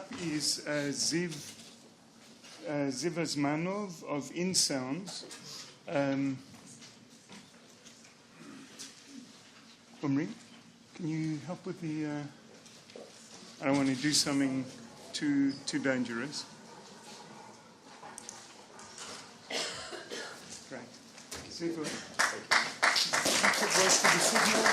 up is Ziv Azmanov of InSoundz. Umri, can you help with the... I don't want to do something too dangerous. Great. Super. Voice to the signal.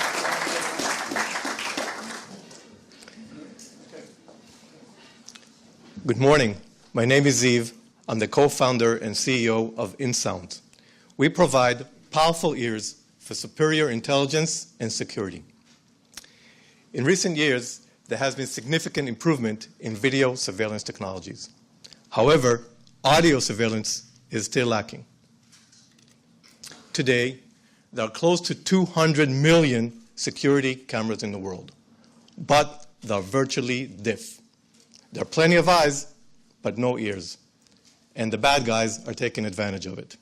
Good morning. My name is Aviv. I'm the co-founder and CEO of InSoundz. We provide powerful ears for superior intelligence and security. In recent years, there has been significant improvement in video surveillance technologies. However, audio surveillance is still lacking. Today, there are close to 200 million security cameras in the world, but they are virtually deaf. There are plenty of eyes, but no ears, and the bad guys are taking advantage of it.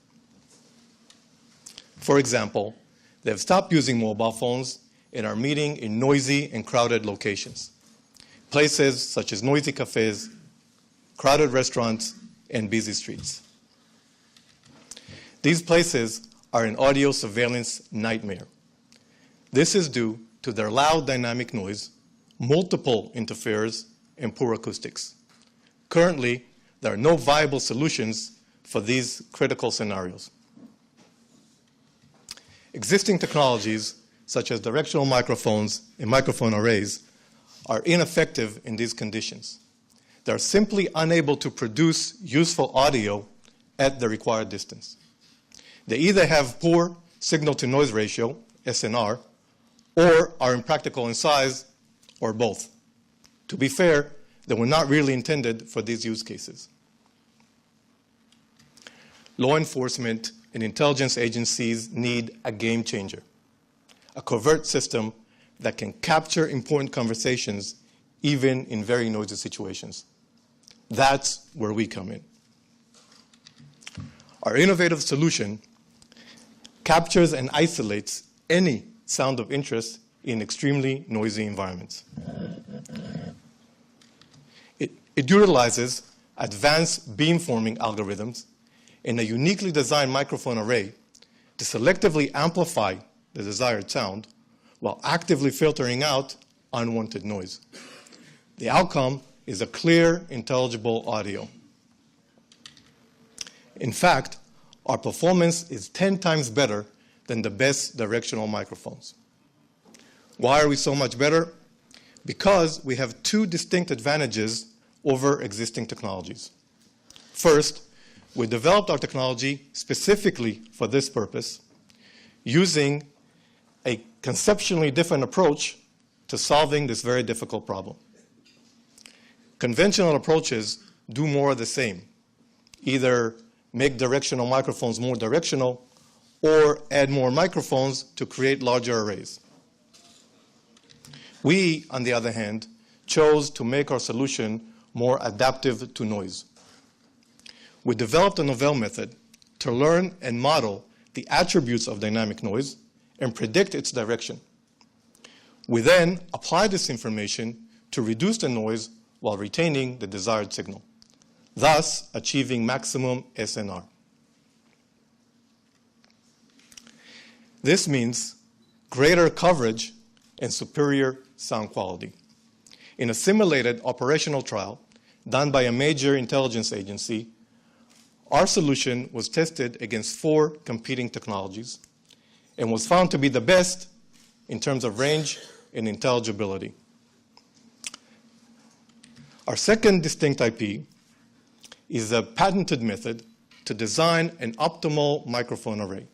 For example, they have stopped using mobile phones and are meeting in noisy and crowded locations, places such as noisy cafes, crowded restaurants, and busy streets. These places are an audio surveillance nightmare. This is due to their loud dynamic noise, multiple interferers, and poor acoustics. Currently, there are no viable solutions for these critical scenarios. Existing technologies, such as directional microphones and microphone arrays, are ineffective in these conditions. They are simply unable to produce useful audio at the required distance. They either have poor signal-to-noise ratio, SNR, or are impractical in size, or both. To be fair, they were not really intended for these use cases. Law enforcement and intelligence agencies need a game changer, a covert system that can capture important conversations even in very noisy situations. That's where we come in. Our innovative solution captures and isolates any sound of interest in extremely noisy environments. It utilizes advanced beamforming algorithms and a uniquely designed microphone array to selectively amplify the desired sound while actively filtering out unwanted noise. The outcome is a clear, intelligible audio. In fact, our performance is 10 times better than the best directional microphones. Why are we so much better? Because we have two distinct advantages over existing technologies. First, we developed our technology specifically for this purpose, using a conceptually different approach to solving this very difficult problem. Conventional approaches do more of the same, either make directional microphones more directional or add more microphones to create larger arrays. We, on the other hand, chose to make our solution more adaptive to noise. We developed a novel method to learn and model the attributes of dynamic noise and predict its direction. We then apply this information to reduce the noise while retaining the desired signal, thus achieving maximum SNR. This means greater coverage and superior sound quality. In a simulated operational trial done by a major intelligence agency, our solution was tested against 4 competing technologies and was found to be the best in terms of range and intelligibility. Our second distinct IP is a patented method to design an optimal microphone array.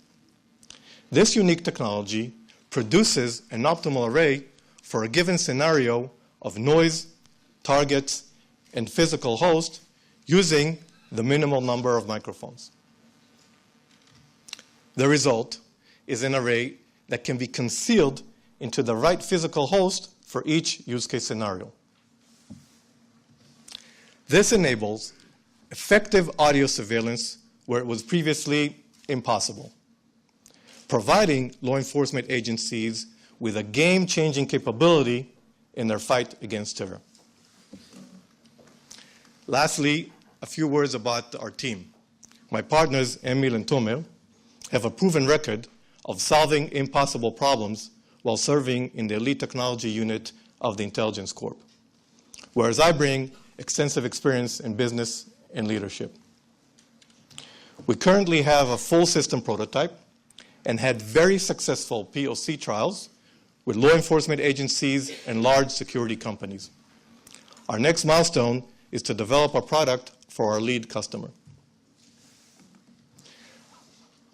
This unique technology produces an optimal array for a given scenario of noise, targets, and physical host using the minimal number of microphones. The result is an array that can be concealed into the right physical host for each use case scenario. This enables effective audio surveillance where it was previously impossible, providing law enforcement agencies with a game-changing capability in their fight against terror. Lastly, a few words about our team. My partners, Emil and Tomer, have a proven record of solving impossible problems while serving in the elite technology unit of the Intelligence Corp, whereas I bring extensive experience in business and leadership. We currently have a full system prototype and had very successful POC trials with law enforcement agencies and large security companies. Our next milestone is to develop a product for our lead customer.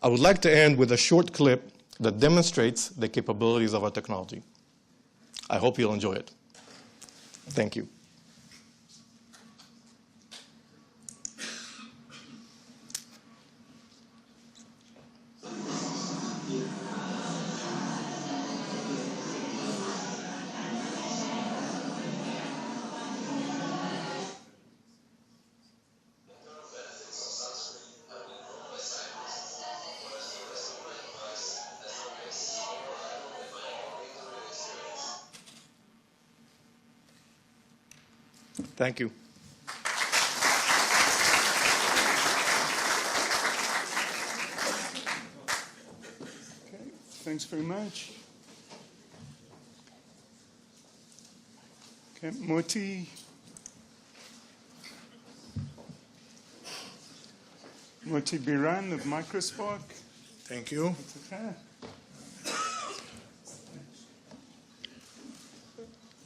I would like to end with a short clip that demonstrates the capabilities of our technology. I hope you'll enjoy it. Thank you. Thank you. Okay, thanks very much. Okay, Moti Biran of MicroSpark. Thank you. Okay.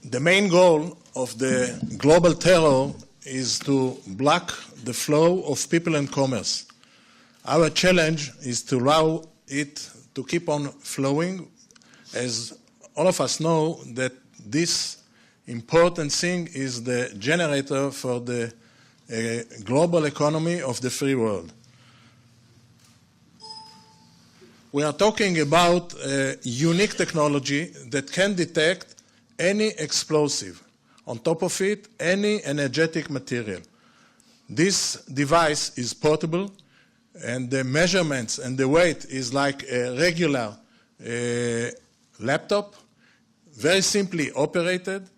The main goal of the global terror is to block the flow of people and commerce. Our challenge is to allow it to keep on flowing, as all of us know that this important thing is the generator for the global economy of the free world. We are talking about a unique technology that can detect any explosive. On top of it, any energetic material. This device is portable, and the measurements and the weight is like a regular laptop, very simply operated.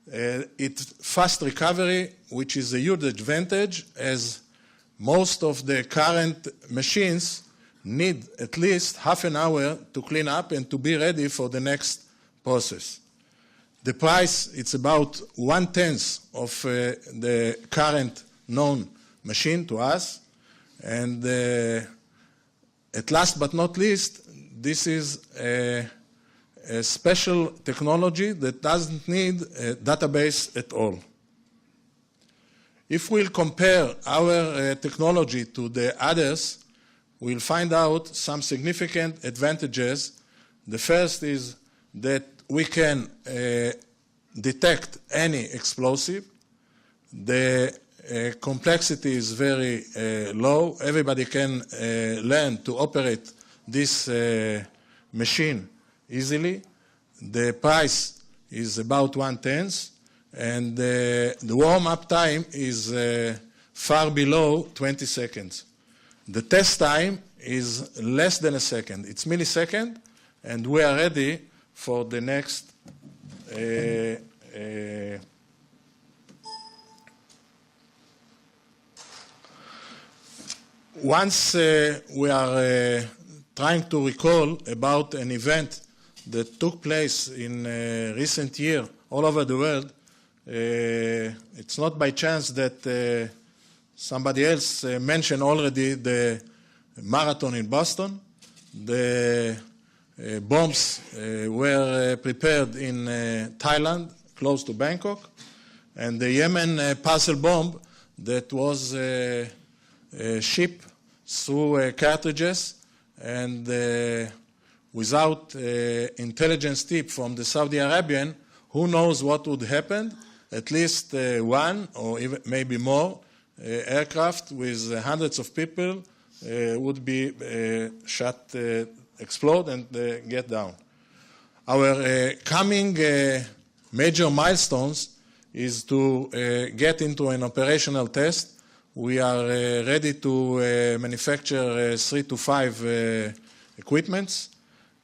It's fast recovery, which is a huge advantage, as most of the current machines need at least half an hour to clean up and to be ready for the next process. The price, it's about 1/10 of the current known machine to us. And at last but not least, this is a special technology that doesn't need a database at all. If we'll compare our technology to the others, we'll find out some significant advantages. The first is that we can detect any explosive. The complexity is very low. Everybody can learn to operate this machine easily. The price is about 1/10, and the warm-up time is far below 20 seconds. The test time is less than a second. It's millisecond, and we are ready for the next once we are trying to recall about an event that took place in recent year all over the world, it's not by chance that somebody else mentioned already the marathon in Boston. The bombs were prepared in Thailand, close to Bangkok, and the Yemen parcel bomb that was shipped through cartridges, and without intelligence tip from the Saudi Arabian, who knows what would happen? At least one, or even maybe more, aircraft with hundreds of people would be shot, explode, and get down. Our coming major milestones is to get into an operational test. We are ready to manufacture 3 to 5 equipments.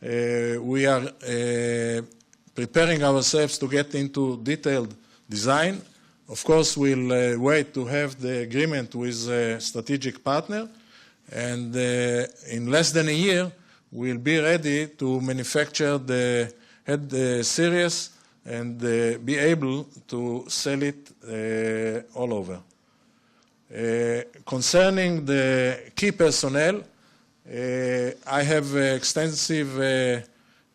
We are preparing ourselves to get into detailed design. Of course, we'll wait to have the agreement with a strategic partner, and in less than a year, we'll be ready to manufacture the head series and be able to sell it all over. Concerning the key personnel, I have extensive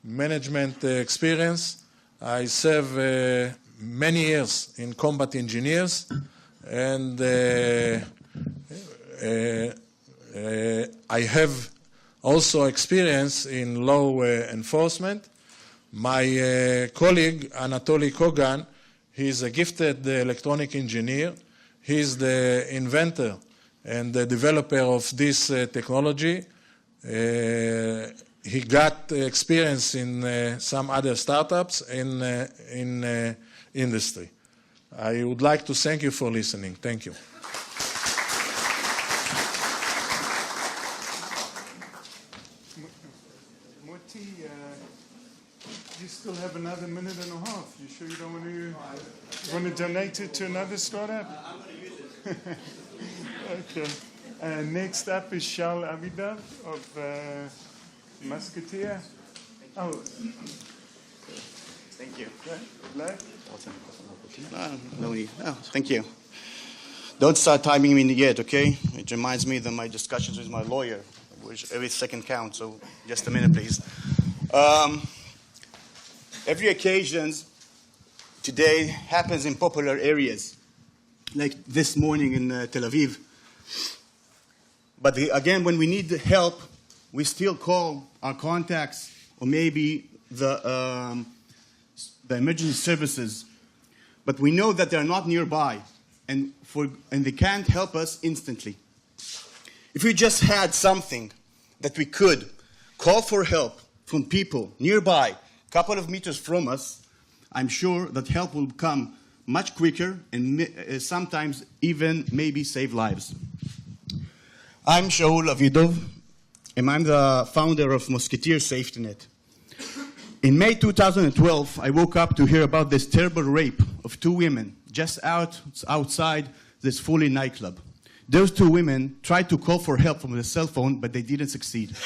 management experience. I serve many years in combat engineers, and I have also experience in law enforcement. My colleague, Anatoly Kogan, he's a gifted electronic engineer. He's the inventor and the developer of this technology. He got experience in some other startups in industry. I would like to thank you for listening. Thank you. Moti, you still have another minute and a half. You sure you don't want to donate it to another startup? I'm going to use it. Okay. Next up is Shal Aviv of Musketeer. Oh. Thank you. Black? No, thank you. Don't start timing me yet, okay? It reminds me of my discussions with my lawyer, which every second counts, so just a minute, please. Every occasion today happens in popular areas, like this morning in Tel Aviv. But again, when we need help, we still call our contacts or maybe the emergency services. But we know that they're not nearby, and they can't help us instantly. If we just had something that we could call for help from people nearby, a couple of meters from us, I'm sure that help will come much quicker and sometimes even maybe save lives. I'm Shaul Avidov, and I'm the founder of Musketeer Safety Net. In May 2012, I woke up to hear about this terrible rape of two women just outside this Foley nightclub. Those two women tried to call for help from their cell phone, but they didn't succeed.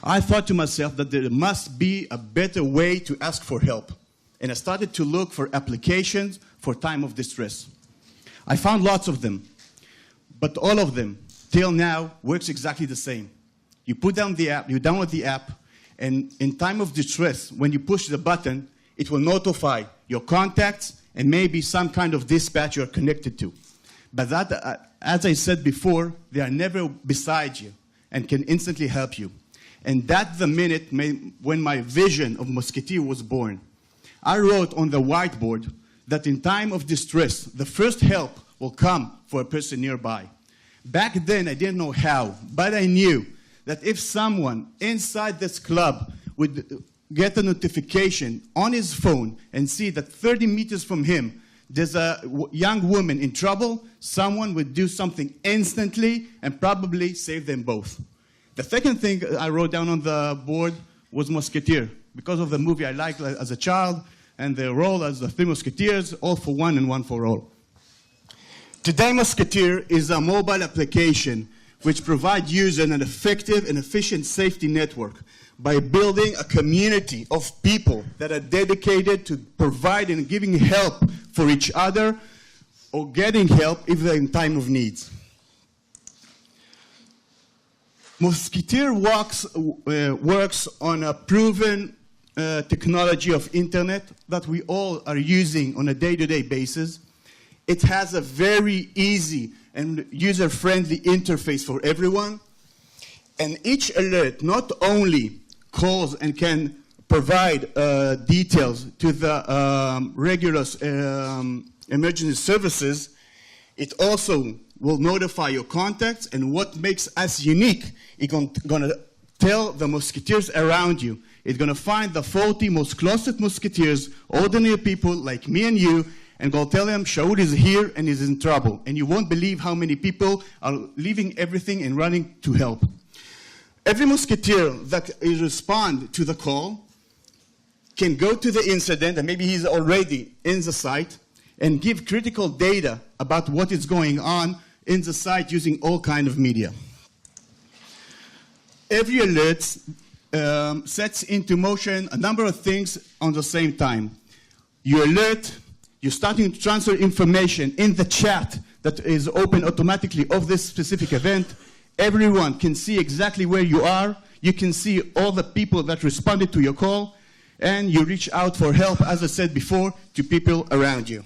I thought to myself that there must be a better way to ask for help, and I started to look for applications for time of distress. I found lots of them, but all of them, till now, works exactly the same. You put down the app, you download the app, and in time of distress, when you push the button, it will notify your contacts and maybe some kind of dispatch you're connected to. But that, as I said before, they are never beside you and can instantly help you. And that's the minute when my vision of Musketeer was born. I wrote on the whiteboard that in time of distress, the first help will come for a person nearby. Back then, I didn't know how, but I knew that if someone inside this club would get a notification on his phone and see that 30 meters from him, there's a young woman in trouble, someone would do something instantly and probably save them both. The second thing I wrote down on the board was Musketeer, because of the movie I liked as a child and their role as the three Musketeers, all for one and one for all. Today, Musketeer is a mobile application which provides users an effective and efficient safety network by building a community of people that are dedicated to providing and giving help for each other or getting help if they're in time of need. Musketeer works on a proven technology of internet that we all are using on a day-to-day basis. It has a very easy and user-friendly interface for everyone. And each alert not only calls and can provide details to the regular emergency services, it also will notify your contacts, and what makes us unique, it's going to tell the Musketeers around you. It's going to find the 40 most closest Musketeers, ordinary people like me and you, and go tell them Shaul is here and is in trouble. And you won't believe how many people are leaving everything and running to help. Every Musketeer that responds to the call can go to the incident, and maybe he's already in the site, and give critical data about what is going on in the site using all kinds of media. Every alert sets into motion a number of things on the same time. You alert, you're starting to transfer information in the chat that is open automatically of this specific event. Everyone can see exactly where you are. You can see all the people that responded to your call, and you reach out for help, as I said before, to people around you.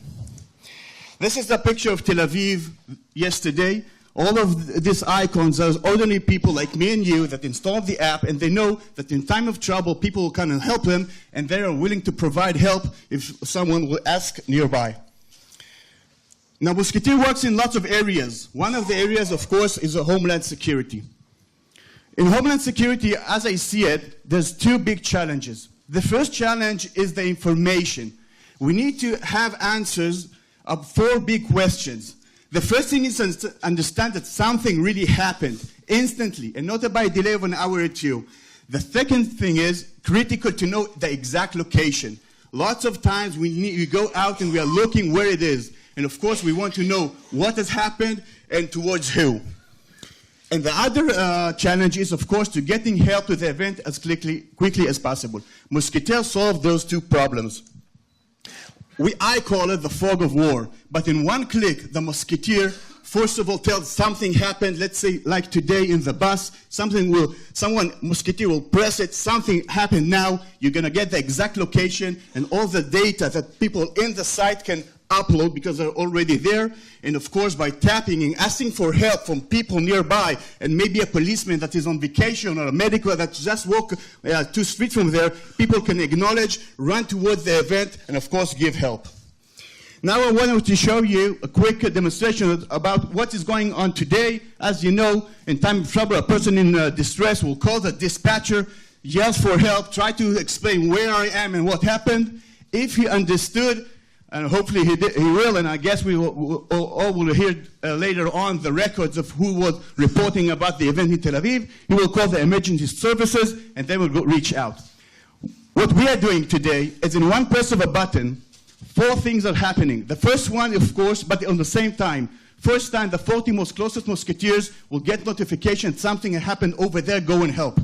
This is the picture of Tel Aviv yesterday. All of these icons are ordinary people like me and you that installed the app, and they know that in time of trouble, people will come and help them, and they are willing to provide help if someone will ask nearby. Now, Musketeer works in lots of areas. One of the areas, of course, is Homeland Security. In Homeland Security, as I see it, there's two big challenges. The first challenge is the information. We need to have answers of 4 big questions. The first thing is to understand that something really happened instantly and not by a delay of an hour or two. The second thing is critical to know the exact location. Lots of times we go out and we are looking where it is. And of course we want to know what has happened and towards who. And the other challenge is, of course, to getting help with the event as quickly as possible. Musketeer solved those 2 problems. I call it the fog of war. But in one click, the Musketeer, first of all, tells something happened. Let's say, like today in the bus, Musketeer will press it. Something happened now. You're going to get the exact location and all the data that people in the site can upload because they're already there. And of course, by tapping and asking for help from people nearby, and maybe a policeman that is on vacation or a medical that just walked 2 streets from there, people can acknowledge, run towards the event, and of course, give help. Now I wanted to show you a quick demonstration about what is going on today. As you know, in time of trouble, a person in distress will call the dispatcher, yells for help, try to explain where I am and what happened. If he understood, and hopefully he will, and I guess we all will hear later on the records of who was reporting about the event in Tel Aviv. He will call the emergency services, and they will reach out. What we are doing today is in one press of a button, 4 things are happening. The first one, of course, but on the same time. First time, the 40 most closest Musketeers will get notification something happened over there, go and help.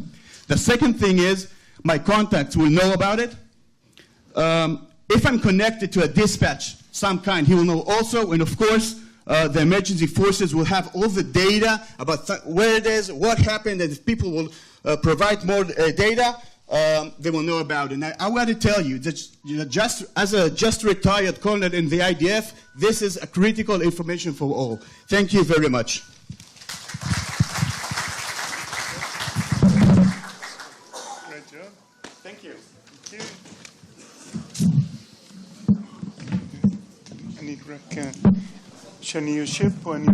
The second thing is my contacts will know about it. If I'm connected to a dispatch, some kind, he will know also. And of course, the emergency forces will have all the data about where it is, what happened, and if people will provide more data, they will know about it. And I want to tell you that as a just retired colonel in the IDF, this is a critical information for all. Thank you very much. Great job. Thank you. Thank you. אני רק, שאני יושב פה, אני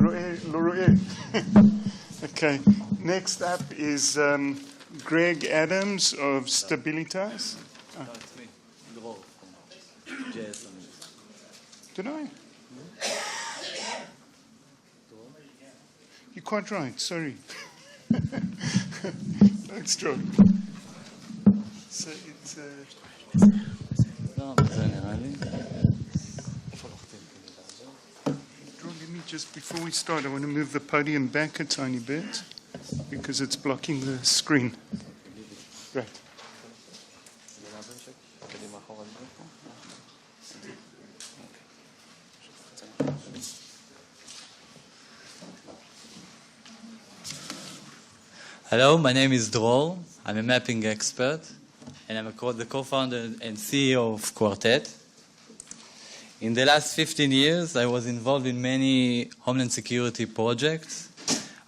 לא רואה. Okay, next up is Greg Adams of Stabilitas. No, it's me, Dror from JS. Did I? You're quite right, sorry. Thanks, John. So it's... לא, זה נראה לי. איפה לוחצים כדי לעזור? John, let me just, before we start, I want to move the podium back a tiny bit because it's blocking the screen. Great. קדימה אחורה לדבר פה. Hello, my name is Dror. I'm a mapping expert, and I'm the co-founder and CEO of Quartet. In the last 15 years, I was involved in many Homeland Security projects.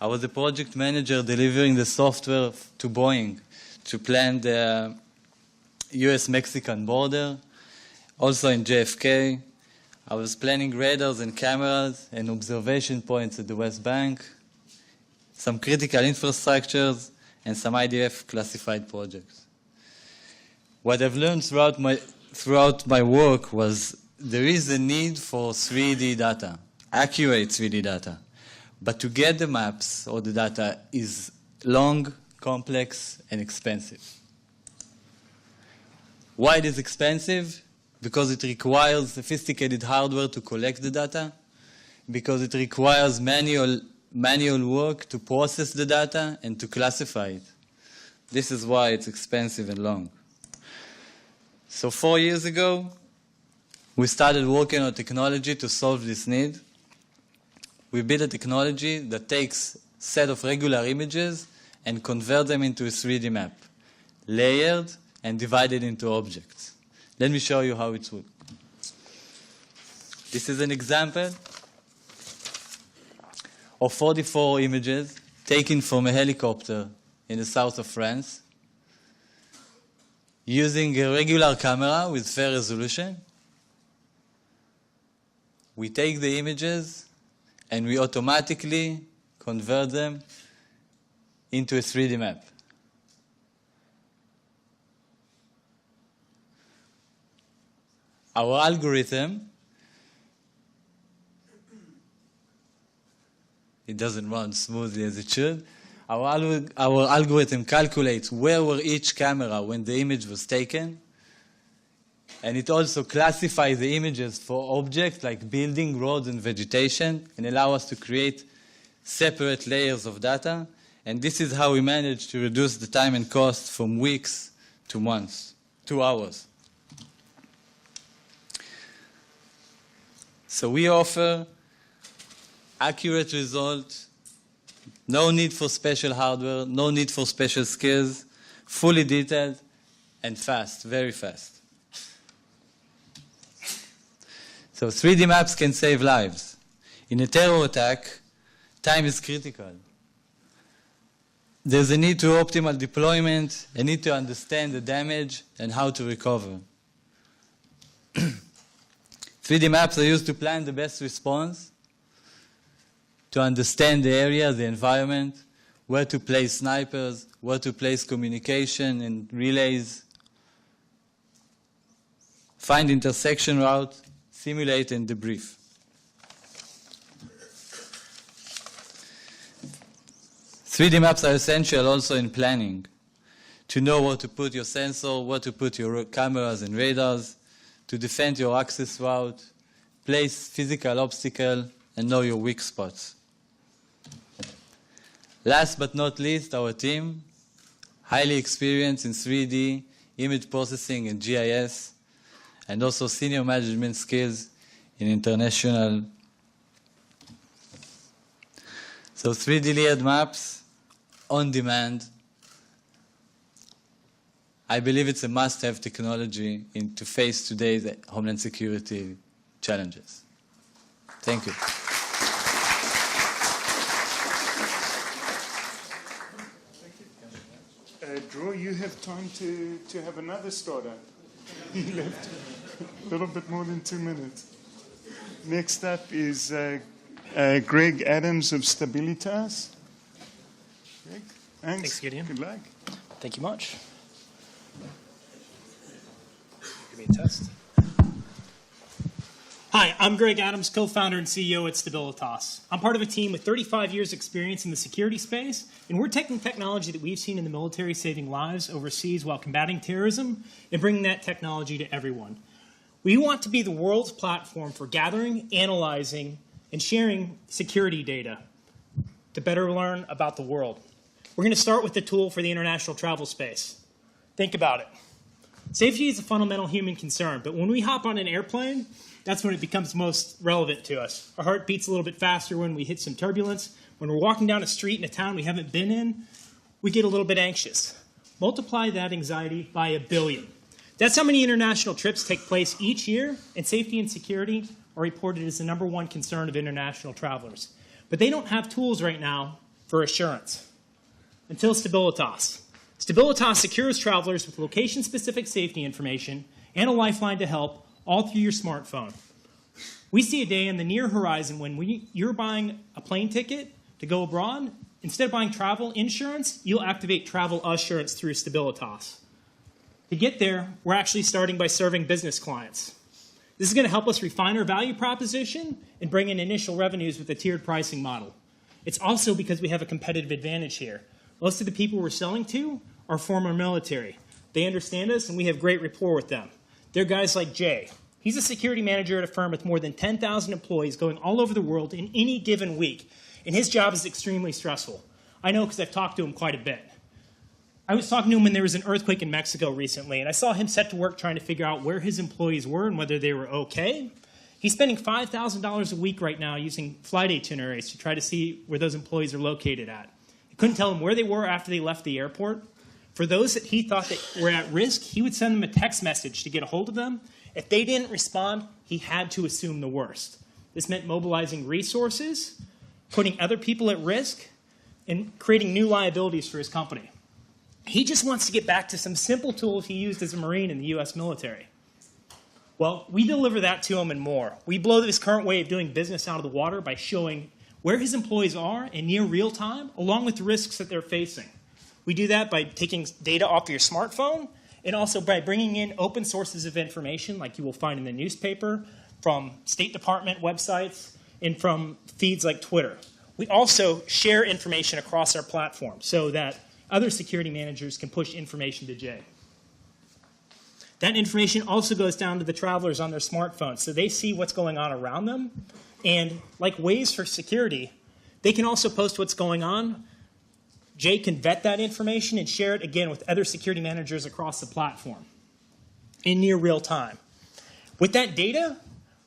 I was the project manager delivering the software to Boeing to plan the US-Mexican border, also in JFK. I was planning radars and cameras and observation points at the West Bank, some critical infrastructures, and some IDF classified projects. What I've learned throughout my work was there is a need for 3D data, accurate 3D data. But to get the maps or the data is long, complex, and expensive. Why it is expensive? because it requires sophisticated hardware to collect the data, because it requires manual work to process the data and to classify it. This is why it's expensive and long. So 4 years ago, we started working on technology to solve this need. We built a technology that takes a set of regular images and converts them into a 3D map, layered and divided into objects. Let me show you how it works. This is an example of 44 images taken from a helicopter in the south of France using a regular camera with fair resolution. We take the images and we automatically convert them into a 3D map. Our algorithm, it doesn't run smoothly as it should. Our algorithm calculates where were each camera when the image was taken. And it also classifies the images for objects like building, roads, and vegetation, and allow us to create separate layers of data. And this is how we managed to reduce the time and cost from weeks to months, 2 hours. So we offer accurate results, no need for special hardware, no need for special skills, fully detailed, and fast, very fast. So 3D maps can save lives. In a terror attack, time is critical. There's a need to optimal deployment, a need to understand the damage and how to recover. 3D maps are used to plan the best response, to understand the area, the environment, where to place snipers, where to place communication and relays, find intersection route, simulate and debrief. "3D maps are essential also in planning, to know where to put your sensor, where to put your cameras and radars, to defend your access route, place physical obstacle, and know your weak spots. Last but not least, our team, highly experienced in 3D, image processing and GIS, and also senior management skills in international. So 3D layered maps on demand. I believe it's a must-have technology to face today's homeland security challenges. Thank you. Drew, you have time to have another startup. You left a little bit more than 2 minutes. Next up is Greg Adams of Stabilitas. Greg, thanks. Gideon. Good luck. Thank you much. Give me a test. Hi, I'm Greg Adams, co-founder and CEO at Stabilitas. I'm part of a team with 35 years experience in the security space, and we're taking technology that we've seen in the military saving lives overseas while combating terrorism and bringing that technology to everyone. We want to be the world's platform for gathering, analyzing, and sharing security data to better learn about the world. We're going to start with the tool for the international travel space. Think about it. Safety is a fundamental human concern, but when we hop on an airplane, that's when it becomes most relevant to us. Our heart beats a little bit faster when we hit some turbulence. When we're walking down a street in a town we haven't been in, we get a little bit anxious. Multiply that anxiety by 1 billion. That's how many international trips take place each year, and safety and security are reported as the #1 concern of international travelers. But they don't have tools right now for assurance. Until Stabilitas. Stabilitas secures travelers with location-specific safety information and a lifeline to help, all through your smartphone. We see a day in the near horizon when you're buying a plane ticket to go abroad. Instead of buying travel insurance, you'll activate travel assurance through Stabilitas. To get there, we're actually starting by serving business clients. This is going to help us refine our value proposition and bring in initial revenues with a tiered pricing model. It's also because we have a competitive advantage here. Most of the people we're selling to are former military. They understand us, and we have great rapport with them. They're guys like Jay. He's a security manager at a firm with more than 10,000 employees going all over the world in any given week, and his job is extremely stressful. I know because I've talked to him quite a bit. I was talking to him when there was an earthquake in Mexico recently, and I saw him set to work trying to figure out where his employees were and whether they were okay. He's spending $5,000 a week right now using flight itineraries to try to see where those employees are located at. He couldn't tell them where they were after they left the airport. For those that he thought that were at risk, he would send them a text message to get a hold of them. If they didn't respond, he had to assume the worst. This meant mobilizing resources, putting other people at risk, and creating new liabilities for his company. He just wants to get back to some simple tools he used as a Marine in the U.S. military. Well, we deliver that to him and more. We blow this current way of doing business out of the water by showing where his employees are in near real time, along with the risks that they're facing. We do that by taking data off your smartphone and also by bringing in open sources of information like you will find in the newspaper, from State Department websites, and from feeds like Twitter. We also share information across our platform so that other security managers can push information to Jay. That information also goes down to the travelers on their smartphones, so they see what's going on around them. And like Waze for security, they can also post what's going on. Jay can vet that information and share it again with other security managers across the platform in near real time. With that data,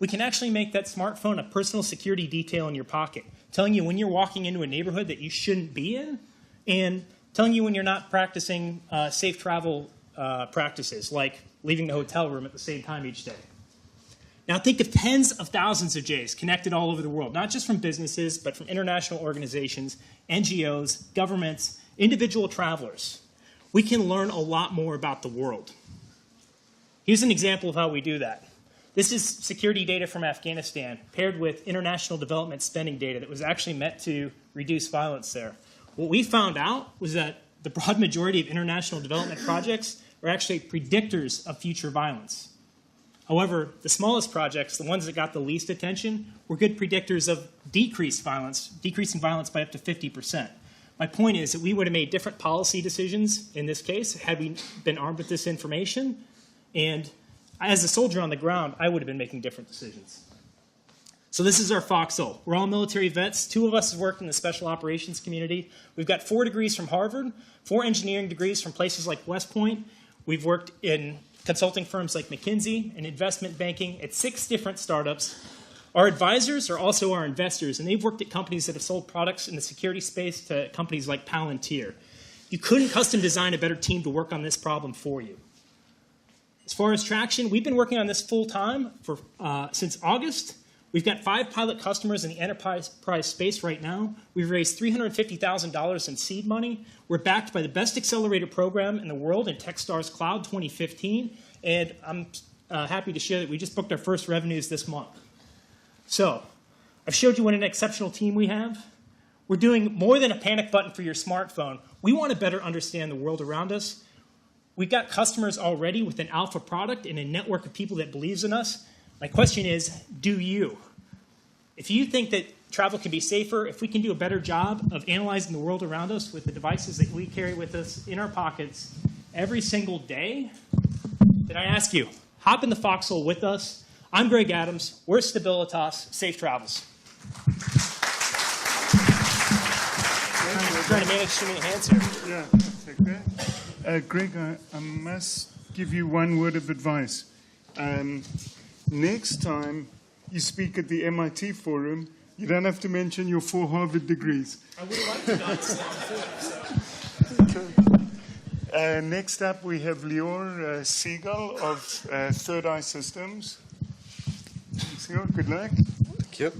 we can actually make that smartphone a personal security detail in your pocket, telling you when you're walking into a neighborhood that you shouldn't be in, and telling you when you're not practicing safe travel practices, like leaving the hotel room at the same time each day. Now think of tens of thousands of Jays connected all over the world, not just from businesses, but from international organizations, NGOs, governments, individual travelers. We can learn a lot more about the world. Here's an example of how we do that. This is security data from Afghanistan paired with international development spending data that was actually meant to reduce violence there. What we found out was that the broad majority of international development projects are actually predictors of future violence. However, the smallest projects, the ones that got the least attention, were good predictors of decreasing violence by up to 50%. My point is that we would have made different policy decisions in this case had we been armed with this information, and as a soldier on the ground, I would have been making different decisions. So this is our foxhole. We're all military vets. 2 of us have worked in the special operations community. We've got 4 degrees from Harvard, 4 engineering degrees from places like West Point. We've worked in consulting firms like McKinsey and investment banking at 6 different startups. Our advisors are also our investors, and they've worked at companies that have sold products in the security space to companies like Palantir. You couldn't custom design a better team to work on this problem for you. As far as traction, we've been working on this full time since August. We've got 5 pilot customers in the enterprise space right now. We've raised $350,000 in seed money. We're backed by the best accelerator program in the world in Techstars Cloud 2015. And I'm happy to share that we just booked our first revenues this month. So I've showed you what an exceptional team we have. We're doing more than a panic button for your smartphone. We want to better understand the world around us. We've got customers already with an alpha product and a network of people that believes in us. My question is, do you? If you think that travel can be safer, if we can do a better job of analyzing the world around us with the devices that we carry with us in our pockets every single day, then I ask you, hop in the foxhole with us. I'm Greg Adams. We're Stabilitas. Safe travels. I'm trying to manage too many hands here. Yeah, take that. Greg, I must give you one word of advice. Next time you speak at the MIT forum, you don't have to mention your 4 Harvard degrees. I would like to not. Okay. Next up, we have Lior Siegel of ThirdEye Systems. Siegel, good luck. Thank you.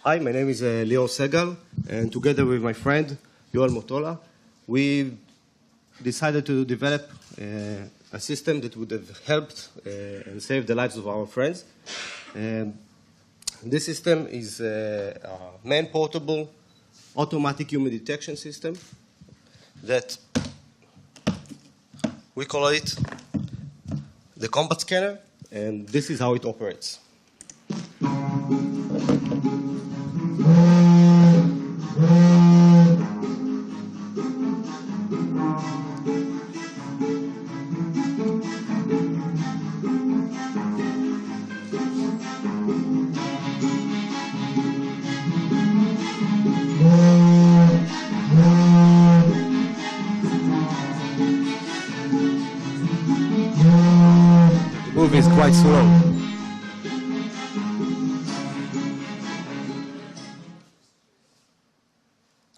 Hi, my name is Lior Segal, and together with my friend Yoel Motola, we decided to develop a system that would have helped and saved the lives of our friends. This system is a man-portable automatic human detection system that we call it the combat scanner. and this is how it operates. The move is quite slow.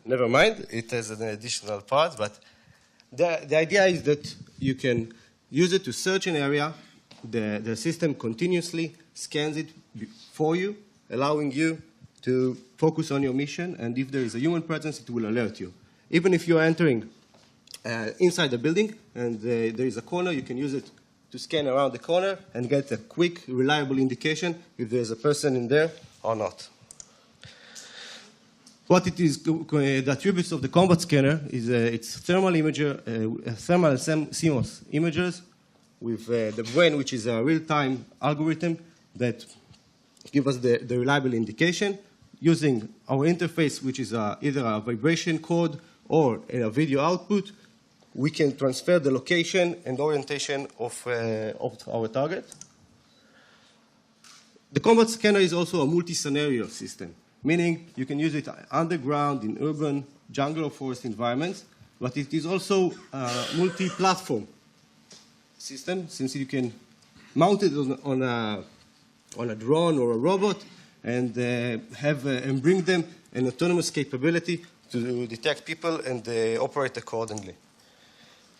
Never mind, it has an additional part, but the idea is that you can use it to search an area. The system continuously scans it for you, allowing you to focus on your mission, and if there is a human presence, it will alert you. Even if you're entering inside the building and there is a corner, you can use it to scan around the corner and get a quick, reliable indication if there's a person in there or not. What it is, the attributes of the combat scanner is it's thermal imager, thermal and CMOS imagers with the brain, which is a real-time algorithm that gives us the reliable indication. Using our interface, which is either a vibration code or a video output, we can transfer the location and orientation of our target. The combat scanner is also a multi-scenario system, meaning you can use it underground in urban, jungle, or forest environments, but it is also a multi-platform system, since you can mount it on a drone or a robot and and bring them an autonomous capability to detect people and operate accordingly.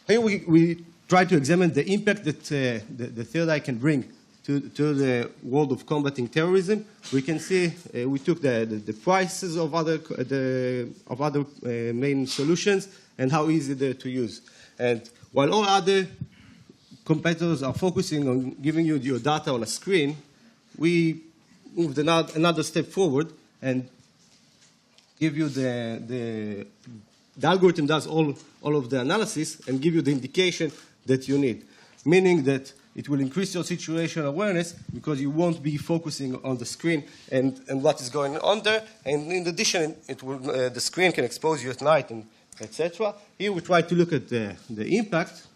Here we try to examine the impact that the ThirdEye can bring to the world of combating terrorism. We can see we took the prices of other main solutions and how easy they're to use. And while all other competitors are focusing on giving you your data on a screen, we moved another step forward and give you the algorithm does all of the analysis and give you the indication that you need, meaning that it will increase your situational awareness because you won't be focusing on the screen and what is going on there. And in addition, the screen can expose you at night, and etc. Here we try to look at the impact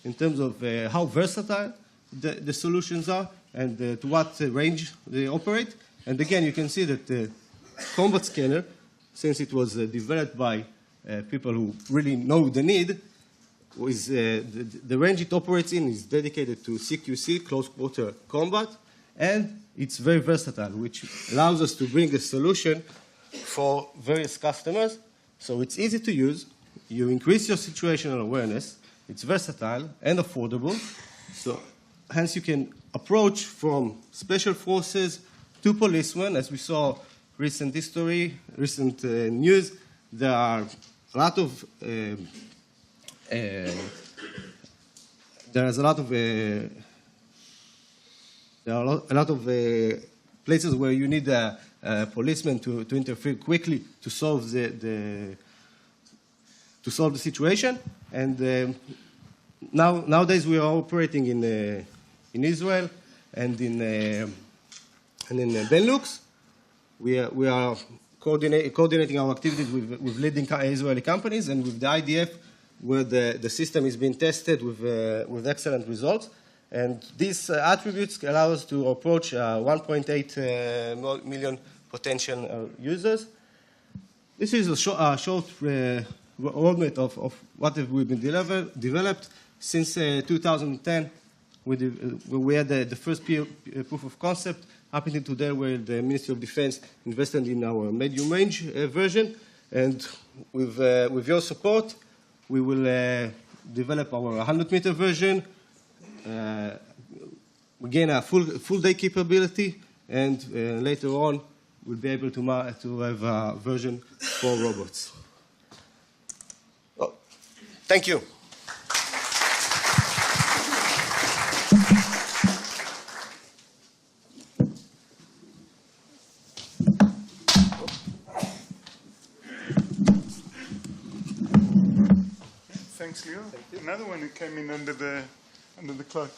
in terms of how versatile the solutions are and to what range they operate. And again, you can see that the combat scanner, since it was developed by people who really know the need, is the range it operates in is dedicated to CQC, close quarter combat, and it's very versatile, which allows us to bring a solution for various customers. So it's easy to use, you increase your situational awareness, it's versatile and affordable, so hence you can approach from special forces to policemen. As we saw recent history, recent news, there are a lot of places where you need a policeman to interfere quickly to solve the situation. And nowadays we are operating in Israel and in Benelux. We are coordinating our activities with leading Israeli companies and with the IDF, where the system is being tested with excellent results. And these attributes allow us to approach 1.8 million potential users. This is a short roadmap of what we've been developed. Since 2010, we had the first proof of concept. Up until today, where the Ministry of Defense invested in our medium range version. And with your support, we will develop our 100-meter version. We gain a full day capability, and later on, we'll be able to have a version for robots. Oh, thank you. Thanks, Leo. Another one who came in under the clock.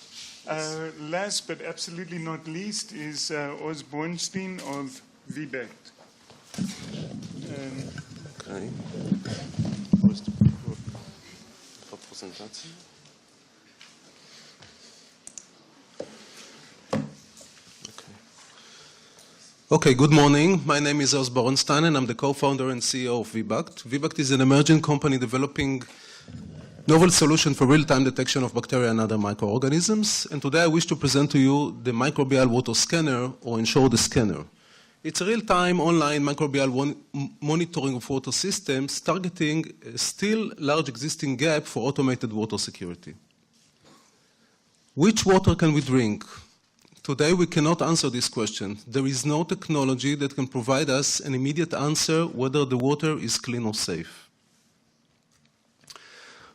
Last but absolutely not least is Oz Bornstein of VBact. Okay. Where's the presentation? Okay, good morning. My name is Oz Bornstein, and I'm the co-founder and CEO of VBact. VBact is an emerging company developing novel solution for real-time detection of bacteria and other microorganisms. And today I wish to present to you the Microbial water scanner, or in short, the scanner. It's a real-time online microbial monitoring of water systems targeting a still large existing gap for automated water security. Which water can we drink? Today we cannot answer this question. There is no technology that can provide us an immediate answer whether the water is clean or safe.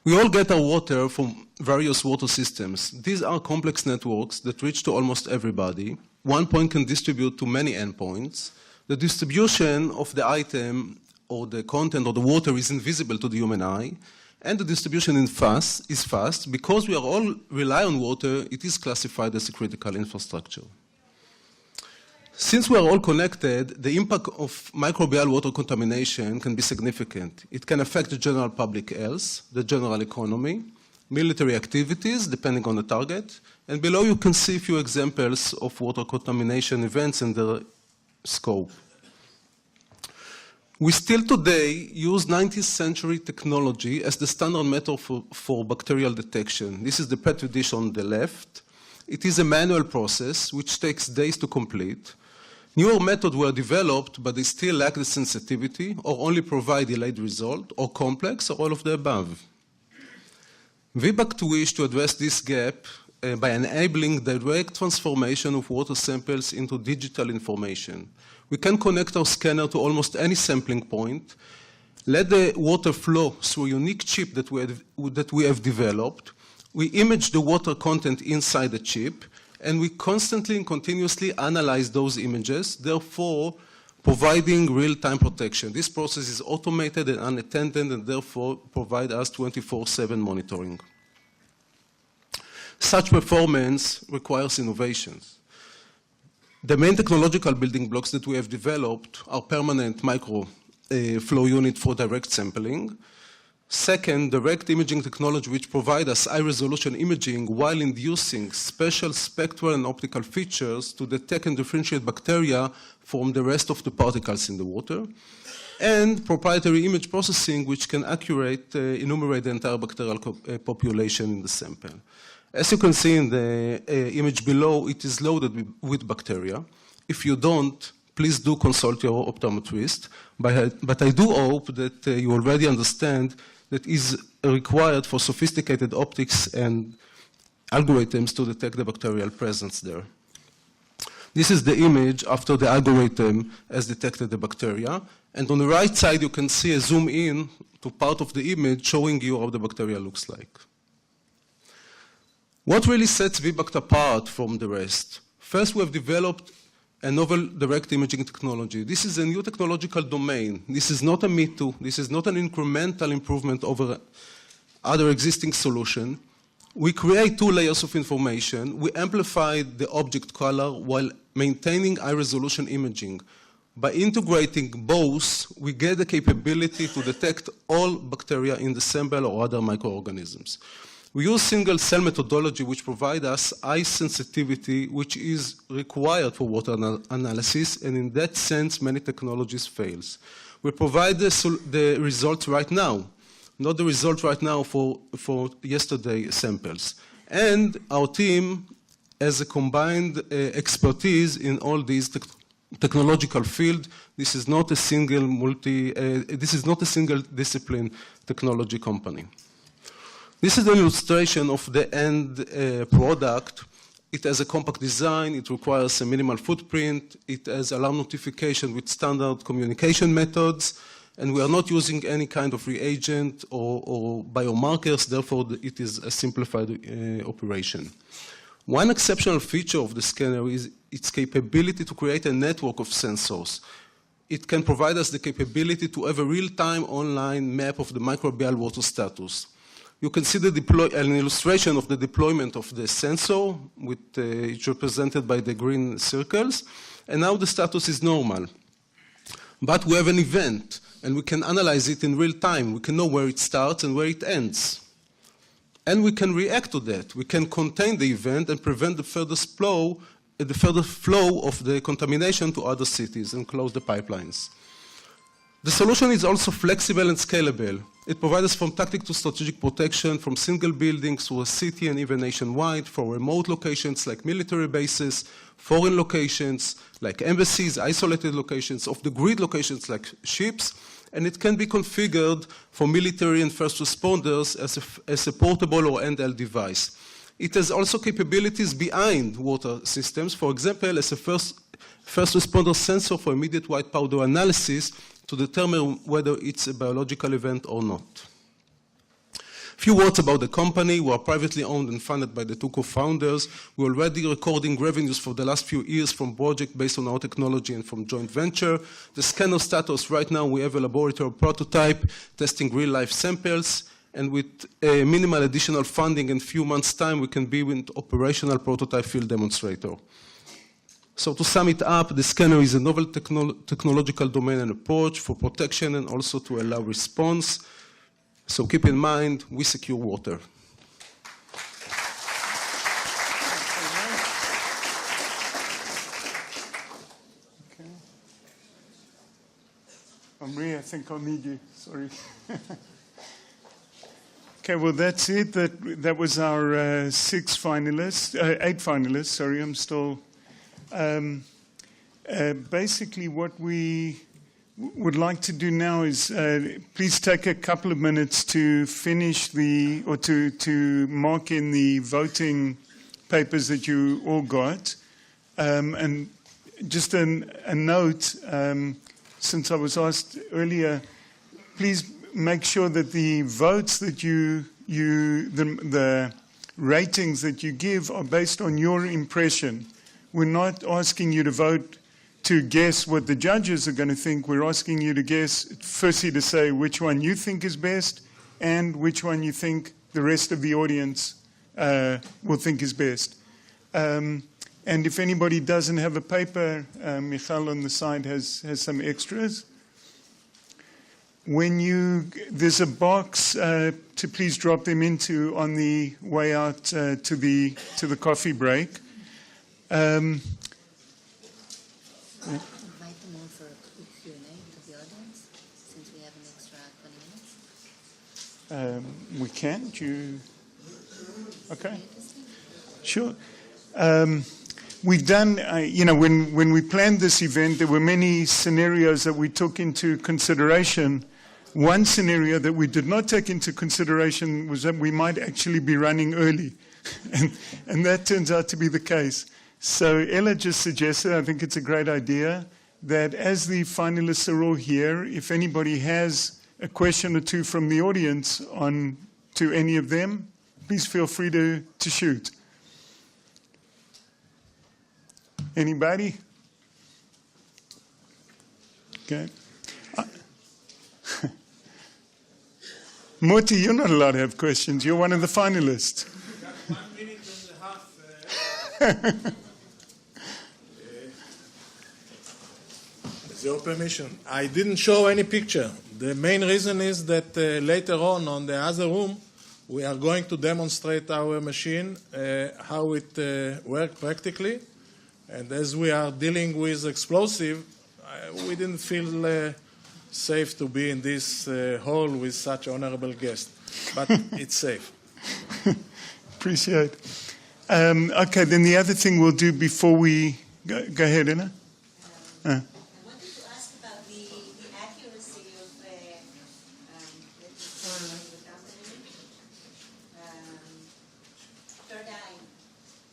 We all get our water from various water systems. These are complex networks that reach to almost everybody. One point can distribute to many endpoints. The distribution of the item or the content or the water is invisible to the human eye, and the distribution is fast. Because we are all rely on water, it is classified as a critical infrastructure. Since we are all connected, the impact of microbial water contamination can be significant. It can affect the general public health, the general economy, military activities, depending on the target, and below you can see a few examples of water contamination events and their scope. We still today use 19th century technology as the standard method for bacterial detection. This is the Petri dish on the left. It is a manual process which takes days to complete. Newer methods were developed, but they still lack the sensitivity or only provide delayed result, or complex, or all of the above. VBact wishes to address this gap by enabling direct transformation of water samples into digital information. We can connect our scanner to almost any sampling point, let the water flow through a unique chip that we have developed. We image the water content inside the chip, and we constantly and continuously analyze those images, therefore providing real-time protection. This process is automated and unattended, and therefore provide us 24/7 monitoring. Such performance requires innovations. The main technological building blocks that we have developed are permanent micro flow unit for direct sampling. Second, direct imaging technology which provide us high-resolution imaging while inducing special spectral and optical features to detect and differentiate bacteria from the rest of the particles in the water. And proprietary image processing which can accurately enumerate the entire bacterial population in the sample. As you can see in the image below, it is loaded with bacteria. If you don't, please do consult your optometrist. But I do hope that you already understand that is required for sophisticated optics and algorithms to detect the bacterial presence there. This is the image after the algorithm has detected the bacteria. And on the right side, you can see a zoom in to part of the image showing you how the bacteria looks like. What really sets VBact apart from the rest? First, we have developed a novel direct imaging technology. This is a new technological domain. This is not a me-too. This is not an incremental improvement over other existing solution. We create two layers of information. We amplify the object color while maintaining high-resolution imaging. By integrating both, we get the capability to detect all bacteria in the sample or other microorganisms. We use single-cell methodology, which provides us high sensitivity, which is required for water analysis, and in that sense, many technologies fail. We provide the results right now, not the result right now for yesterday's samples. And our team has a combined expertise in all these technological fields. This is not a single discipline technology company. This is an illustration of the end product. It has a compact design. It requires a minimal footprint. It has alarm notification with standard communication methods. And we are not using any kind of reagent or biomarkers. Therefore, it is a simplified operation. One exceptional feature of the scanner is its capability to create a network of sensors. It can provide us the capability to have a real-time online map of the microbial water status. You can see an illustration of the deployment of the sensor, which represented by the green circles. And now the status is normal. But we have an event, and we can analyze it in real time. We can know where it starts and where it ends. And we can react to that. We can contain the event and prevent the further flow of the contamination to other cities and close the pipelines. The solution is also flexible and scalable. It provides us from tactic to strategic protection, from single buildings to a city and even nationwide, for remote locations like military bases, foreign locations like embassies, isolated locations, off-the-grid locations like ships, and it can be configured for military and first responders as a portable or handheld device. It has also capabilities behind water systems, for example, as a first responder sensor for immediate white powder analysis to determine whether it's a biological event or not. A few words about the company. We are privately owned and funded by the two co-founders. We're already recording revenues for the last few years from projects based on our technology and from joint venture. The scanner status, right now we have a laboratory prototype testing real-life samples, and with minimal additional funding in a few months' time, we can be with operational prototype field demonstrator. So to sum it up, the scanner is a novel technological domain and approach for protection and also to allow response. So keep in mind, we secure water. Okay. Omri, I think I'll need you. Sorry. Okay, well, that's it. That was our 8 finalists. Sorry, I'm still... basically, what we would like to do now is please take a couple of minutes to finish to mark in the voting papers that you all got. And just a note, since I was asked earlier, please make sure that the votes that the ratings that you give are based on your impression. We're not asking you to vote to guess what the judges are going to think. We're asking you to guess, firstly, to say which one you think is best and which one you think the rest of the audience will think is best. And if anybody doesn't have a paper, Michal on the side has some extras. There's a box to please drop them into on the way out to the coffee break. Invite them all for a quick Q&A to the audience, since we have an extra 20 minutes. We can. Okay. Sure. We've done, when we planned this event, there were many scenarios that we took into consideration. One scenario that we did not take into consideration was that we might actually be running early. and that turns out to be the case. So Ella just suggested, I think it's a great idea, that as the finalists are all here, if anybody has a question or two from the audience to any of them, please feel free to shoot. Anybody? Okay. Moti, you're not allowed to have questions. You're one of the finalists. 1 minute and a half. With your permission, I didn't show any picture. The main reason is that later on the other room, we are going to demonstrate our machine, how it works practically. And as we are dealing with explosive, we didn't feel safe to be in this hall with such honorable guests. But it's safe. Appreciate it. Okay, then the other thing we'll do before we... Go ahead, Anna. I wanted to ask about the accuracy of ThirdEye.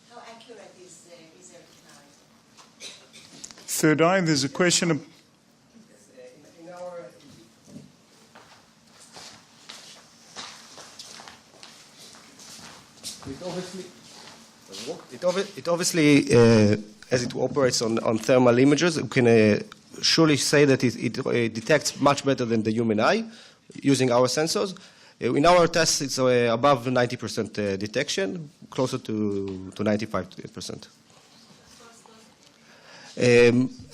How accurate is their technology? ThirdEye, there's a question of... It obviously, as it operates on thermal images, we can surely say that it detects much better than the human eye using our sensors. In our tests, it's above 90% detection, closer to 95%.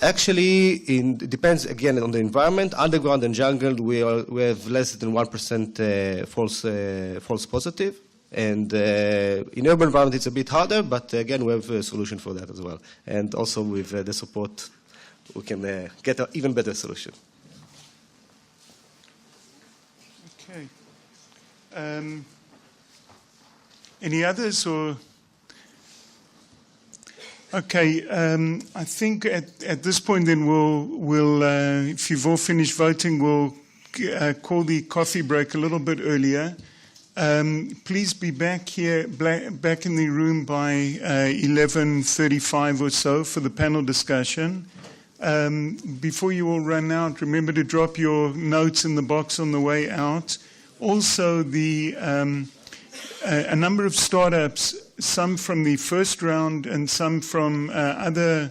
Actually, it depends again on the environment. Underground and jungle, we have less than 1% false positive. And in urban environment, it's a bit harder, but again, we have a solution for that as well. And also with the support, we can get an even better solution. Okay. Any others or? Okay, I think at this point then we'll if you've all finished voting, we'll call the coffee break a little bit earlier. Please be back here, back in the room by 11:35 or so for the panel discussion. Before you all run out, remember to drop your notes in the box on the way out. Also, a number of startups, some from the first round and some from other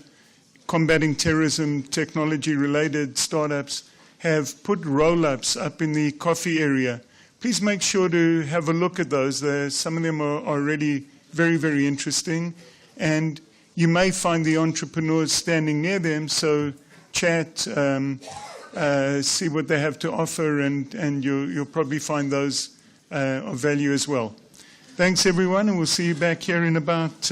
combating terrorism technology-related startups, have put roll-ups up in the coffee area. Please make sure to have a look at those. Some of them are already very, very interesting. And you may find the entrepreneurs standing near them, so chat, see what they have to offer, and you'll probably find those of value as well. Thanks, everyone, and we'll see you back here in about